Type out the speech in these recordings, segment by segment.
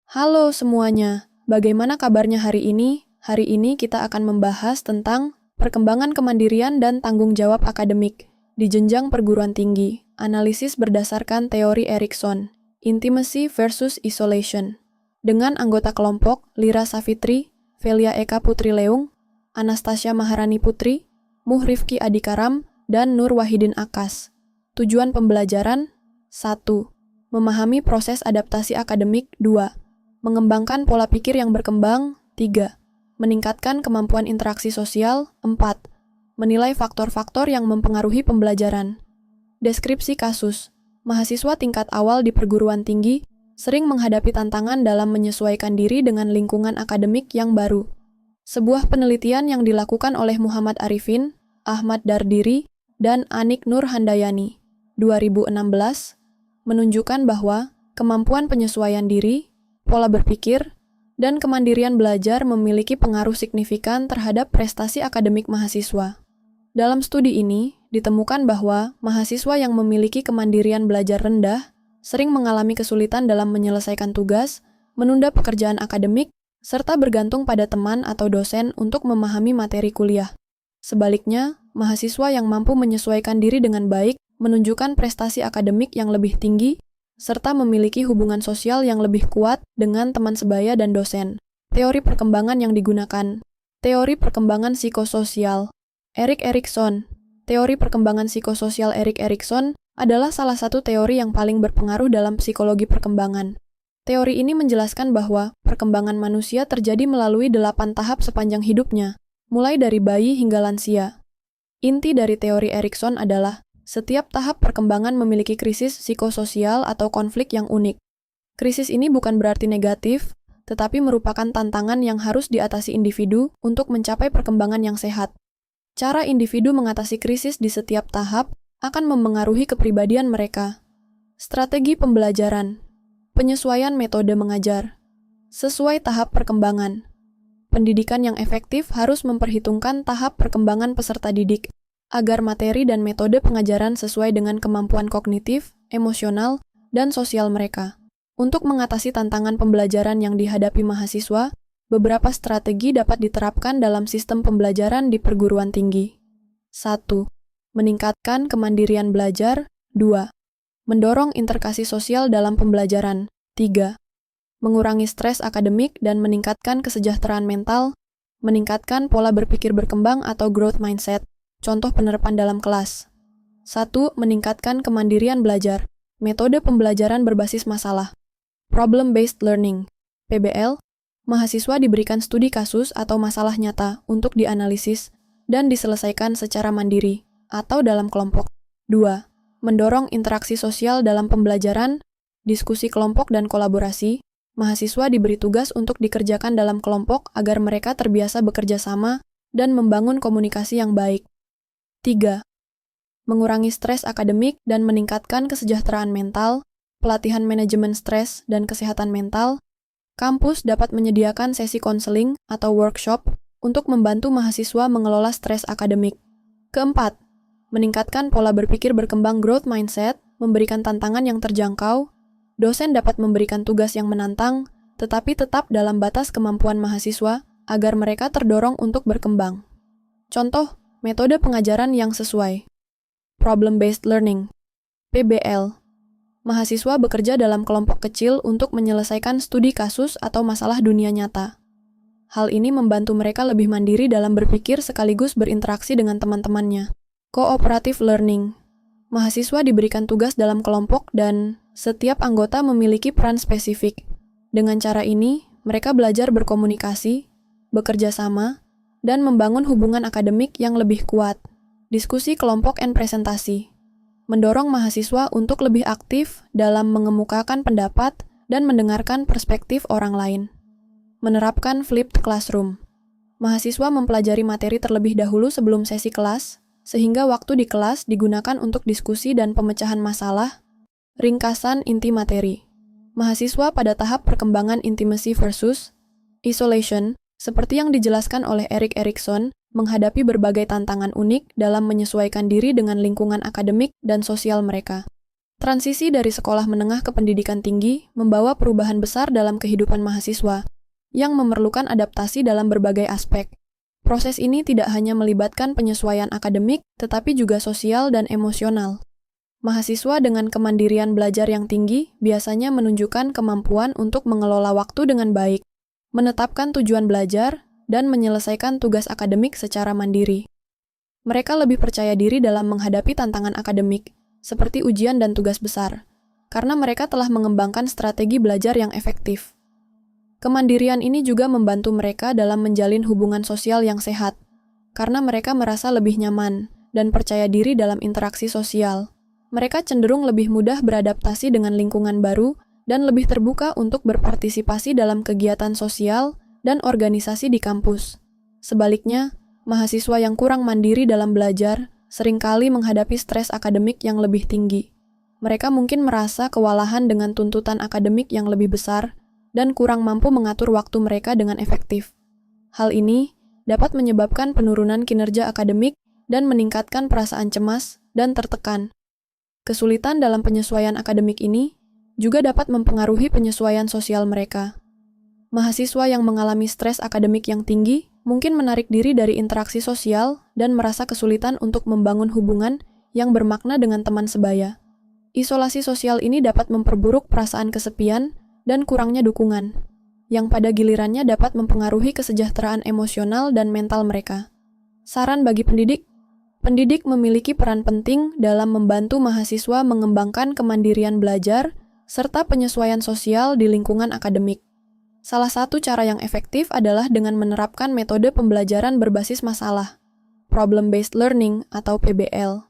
Halo semuanya, bagaimana kabarnya hari ini? Hari ini kita akan membahas tentang perkembangan kemandirian dan tanggung jawab akademik di jenjang perguruan tinggi, analisis berdasarkan teori Erikson, intimacy versus isolation. Dengan anggota kelompok Lira Savitri, Velia Eka Putri Leung, Anastasia Maharani Putri, Muhrifki Adikaram, dan Nur Wahidin Akas. Tujuan pembelajaran 1. Memahami proses adaptasi akademik 2. Mengembangkan pola pikir yang berkembang 3. Meningkatkan kemampuan interaksi sosial 4. Menilai faktor-faktor yang mempengaruhi pembelajaran. Deskripsi kasus. Mahasiswa tingkat awal di perguruan tinggi sering menghadapi tantangan dalam menyesuaikan diri dengan lingkungan akademik yang baru. Sebuah penelitian yang dilakukan oleh Muhammad Arifin, Ahmad Dardiri, dan Anik Nur Handayani 2016 menunjukkan bahwa kemampuan penyesuaian diri, pola berpikir, dan kemandirian belajar memiliki pengaruh signifikan terhadap prestasi akademik mahasiswa. Dalam studi ini, ditemukan bahwa mahasiswa yang memiliki kemandirian belajar rendah sering mengalami kesulitan dalam menyelesaikan tugas, menunda pekerjaan akademik, serta bergantung pada teman atau dosen untuk memahami materi kuliah. Sebaliknya, mahasiswa yang mampu menyesuaikan diri dengan baik menunjukkan prestasi akademik yang lebih tinggi, serta memiliki hubungan sosial yang lebih kuat dengan teman sebaya dan dosen. Teori perkembangan yang digunakan. Teori perkembangan psikososial. Erik Erikson. Teori perkembangan psikososial Erik Erikson adalah salah satu teori yang paling berpengaruh dalam psikologi perkembangan. Teori ini menjelaskan bahwa perkembangan manusia terjadi melalui 8 tahap sepanjang hidupnya, mulai dari bayi hingga lansia. Inti dari teori Erikson adalah setiap tahap perkembangan memiliki krisis psikososial atau konflik yang unik. Krisis ini bukan berarti negatif, tetapi merupakan tantangan yang harus diatasi individu untuk mencapai perkembangan yang sehat. Cara individu mengatasi krisis di setiap tahap akan mempengaruhi kepribadian mereka. Strategi pembelajaran. Penyesuaian metode mengajar. Sesuai tahap perkembangan. Pendidikan yang efektif harus memperhitungkan tahap perkembangan peserta didik, agar materi dan metode pengajaran sesuai dengan kemampuan kognitif, emosional, dan sosial mereka. Untuk mengatasi tantangan pembelajaran yang dihadapi mahasiswa, beberapa strategi dapat diterapkan dalam sistem pembelajaran di perguruan tinggi. 1. Meningkatkan kemandirian belajar. 2. Mendorong interakasi sosial dalam pembelajaran. 3. Mengurangi stres akademik dan meningkatkan kesejahteraan mental. Meningkatkan pola berpikir berkembang atau growth mindset. Contoh penerapan dalam kelas. 1. Meningkatkan kemandirian belajar. Metode pembelajaran berbasis masalah. Problem-based learning. PBL. Mahasiswa diberikan studi kasus atau masalah nyata untuk dianalisis dan diselesaikan secara mandiri atau dalam kelompok. 2. Mendorong interaksi sosial dalam pembelajaran, diskusi kelompok dan kolaborasi. Mahasiswa diberi tugas untuk dikerjakan dalam kelompok agar mereka terbiasa bekerja sama dan membangun komunikasi yang baik. 3. Mengurangi stres akademik dan meningkatkan kesejahteraan mental, pelatihan manajemen stres dan kesehatan mental. Kampus dapat menyediakan sesi konseling atau workshop untuk membantu mahasiswa mengelola stres akademik. 4. Meningkatkan pola berpikir berkembang growth mindset, memberikan tantangan yang terjangkau. Dosen dapat memberikan tugas yang menantang, tetapi tetap dalam batas kemampuan mahasiswa agar mereka terdorong untuk berkembang. Contoh, metode pengajaran yang sesuai. Problem-based learning. PBL. Mahasiswa bekerja dalam kelompok kecil untuk menyelesaikan studi kasus atau masalah dunia nyata. Hal ini membantu mereka lebih mandiri dalam berpikir sekaligus berinteraksi dengan teman-temannya. Cooperative learning. Mahasiswa diberikan tugas dalam kelompok dan setiap anggota memiliki peran spesifik. Dengan cara ini, mereka belajar berkomunikasi, bekerja sama, dan membangun hubungan akademik yang lebih kuat. Diskusi kelompok dan presentasi. Mendorong mahasiswa untuk lebih aktif dalam mengemukakan pendapat dan mendengarkan perspektif orang lain. Menerapkan flipped classroom. Mahasiswa mempelajari materi terlebih dahulu sebelum sesi kelas, sehingga waktu di kelas digunakan untuk diskusi dan pemecahan masalah. Ringkasan inti materi. Mahasiswa pada tahap perkembangan intimacy versus isolation, seperti yang dijelaskan oleh Erik Erikson, menghadapi berbagai tantangan unik dalam menyesuaikan diri dengan lingkungan akademik dan sosial mereka. Transisi dari sekolah menengah ke pendidikan tinggi membawa perubahan besar dalam kehidupan mahasiswa, yang memerlukan adaptasi dalam berbagai aspek. Proses ini tidak hanya melibatkan penyesuaian akademik, tetapi juga sosial dan emosional. Mahasiswa dengan kemandirian belajar yang tinggi biasanya menunjukkan kemampuan untuk mengelola waktu dengan baik, menetapkan tujuan belajar, dan menyelesaikan tugas akademik secara mandiri. Mereka lebih percaya diri dalam menghadapi tantangan akademik, seperti ujian dan tugas besar, karena mereka telah mengembangkan strategi belajar yang efektif. Kemandirian ini juga membantu mereka dalam menjalin hubungan sosial yang sehat, karena mereka merasa lebih nyaman dan percaya diri dalam interaksi sosial. Mereka cenderung lebih mudah beradaptasi dengan lingkungan baru dan lebih terbuka untuk berpartisipasi dalam kegiatan sosial dan organisasi di kampus. Sebaliknya, mahasiswa yang kurang mandiri dalam belajar seringkali menghadapi stres akademik yang lebih tinggi. Mereka mungkin merasa kewalahan dengan tuntutan akademik yang lebih besar dan kurang mampu mengatur waktu mereka dengan efektif. Hal ini dapat menyebabkan penurunan kinerja akademik dan meningkatkan perasaan cemas dan tertekan. Kesulitan dalam penyesuaian akademik ini juga dapat mempengaruhi penyesuaian sosial mereka. Mahasiswa yang mengalami stres akademik yang tinggi mungkin menarik diri dari interaksi sosial dan merasa kesulitan untuk membangun hubungan yang bermakna dengan teman sebaya. Isolasi sosial ini dapat memperburuk perasaan kesepian dan kurangnya dukungan, yang pada gilirannya dapat mempengaruhi kesejahteraan emosional dan mental mereka. Saran bagi pendidik: pendidik memiliki peran penting dalam membantu mahasiswa mengembangkan kemandirian belajar serta penyesuaian sosial di lingkungan akademik. Salah satu cara yang efektif adalah dengan menerapkan metode pembelajaran berbasis masalah, Problem-Based Learning atau PBL.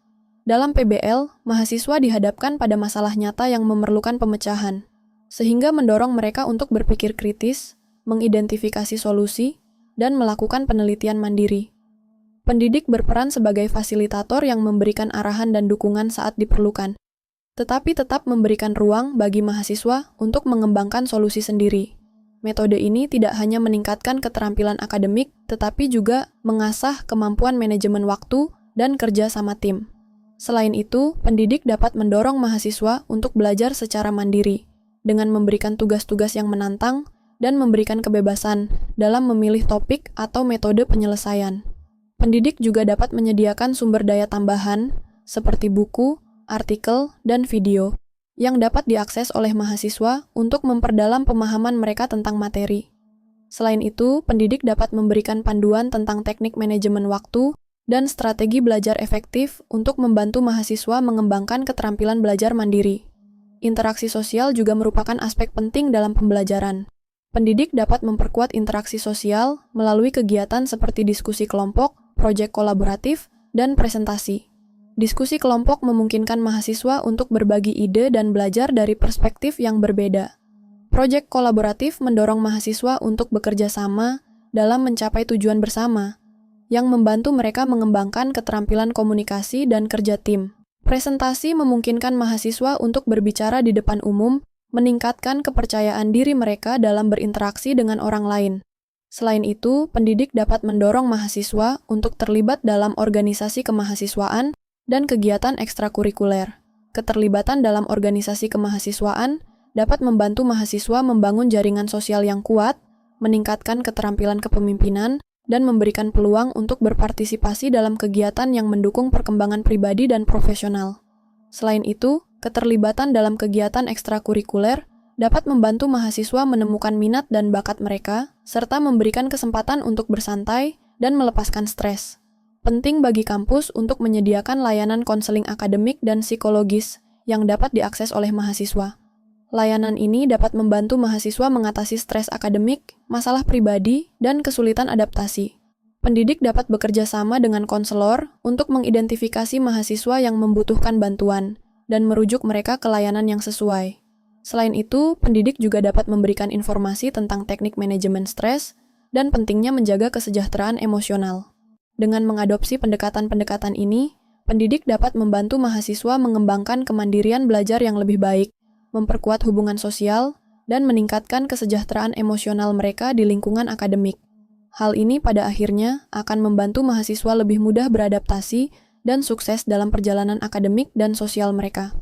Dalam PBL, mahasiswa dihadapkan pada masalah nyata yang memerlukan pemecahan, sehingga mendorong mereka untuk berpikir kritis, mengidentifikasi solusi, dan melakukan penelitian mandiri. Pendidik berperan sebagai fasilitator yang memberikan arahan dan dukungan saat diperlukan, tetapi tetap memberikan ruang bagi mahasiswa untuk mengembangkan solusi sendiri. Metode ini tidak hanya meningkatkan keterampilan akademik, tetapi juga mengasah kemampuan manajemen waktu dan kerja sama tim. Selain itu, pendidik dapat mendorong mahasiswa untuk belajar secara mandiri, dengan memberikan tugas-tugas yang menantang dan memberikan kebebasan dalam memilih topik atau metode penyelesaian. Pendidik juga dapat menyediakan sumber daya tambahan, seperti buku, artikel, dan video, yang dapat diakses oleh mahasiswa untuk memperdalam pemahaman mereka tentang materi. Selain itu, pendidik dapat memberikan panduan tentang teknik manajemen waktu dan strategi belajar efektif untuk membantu mahasiswa mengembangkan keterampilan belajar mandiri. Interaksi sosial juga merupakan aspek penting dalam pembelajaran. Pendidik dapat memperkuat interaksi sosial melalui kegiatan seperti diskusi kelompok, proyek kolaboratif, dan presentasi. Diskusi kelompok memungkinkan mahasiswa untuk berbagi ide dan belajar dari perspektif yang berbeda. Proyek kolaboratif mendorong mahasiswa untuk bekerja sama dalam mencapai tujuan bersama, yang membantu mereka mengembangkan keterampilan komunikasi dan kerja tim. Presentasi memungkinkan mahasiswa untuk berbicara di depan umum, meningkatkan kepercayaan diri mereka dalam berinteraksi dengan orang lain. Selain itu, pendidik dapat mendorong mahasiswa untuk terlibat dalam organisasi kemahasiswaan dan kegiatan ekstrakurikuler. Keterlibatan dalam organisasi kemahasiswaan dapat membantu mahasiswa membangun jaringan sosial yang kuat, meningkatkan keterampilan kepemimpinan, dan memberikan peluang untuk berpartisipasi dalam kegiatan yang mendukung perkembangan pribadi dan profesional. Selain itu, keterlibatan dalam kegiatan ekstrakurikuler dapat membantu mahasiswa menemukan minat dan bakat mereka, serta memberikan kesempatan untuk bersantai dan melepaskan stres. Penting bagi kampus untuk menyediakan layanan konseling akademik dan psikologis yang dapat diakses oleh mahasiswa. Layanan ini dapat membantu mahasiswa mengatasi stres akademik, masalah pribadi, dan kesulitan adaptasi. Pendidik dapat bekerja sama dengan konselor untuk mengidentifikasi mahasiswa yang membutuhkan bantuan dan merujuk mereka ke layanan yang sesuai. Selain itu, pendidik juga dapat memberikan informasi tentang teknik manajemen stres dan pentingnya menjaga kesejahteraan emosional. Dengan mengadopsi pendekatan-pendekatan ini, pendidik dapat membantu mahasiswa mengembangkan kemandirian belajar yang lebih baik, memperkuat hubungan sosial, dan meningkatkan kesejahteraan emosional mereka di lingkungan akademik. Hal ini pada akhirnya akan membantu mahasiswa lebih mudah beradaptasi dan sukses dalam perjalanan akademik dan sosial mereka.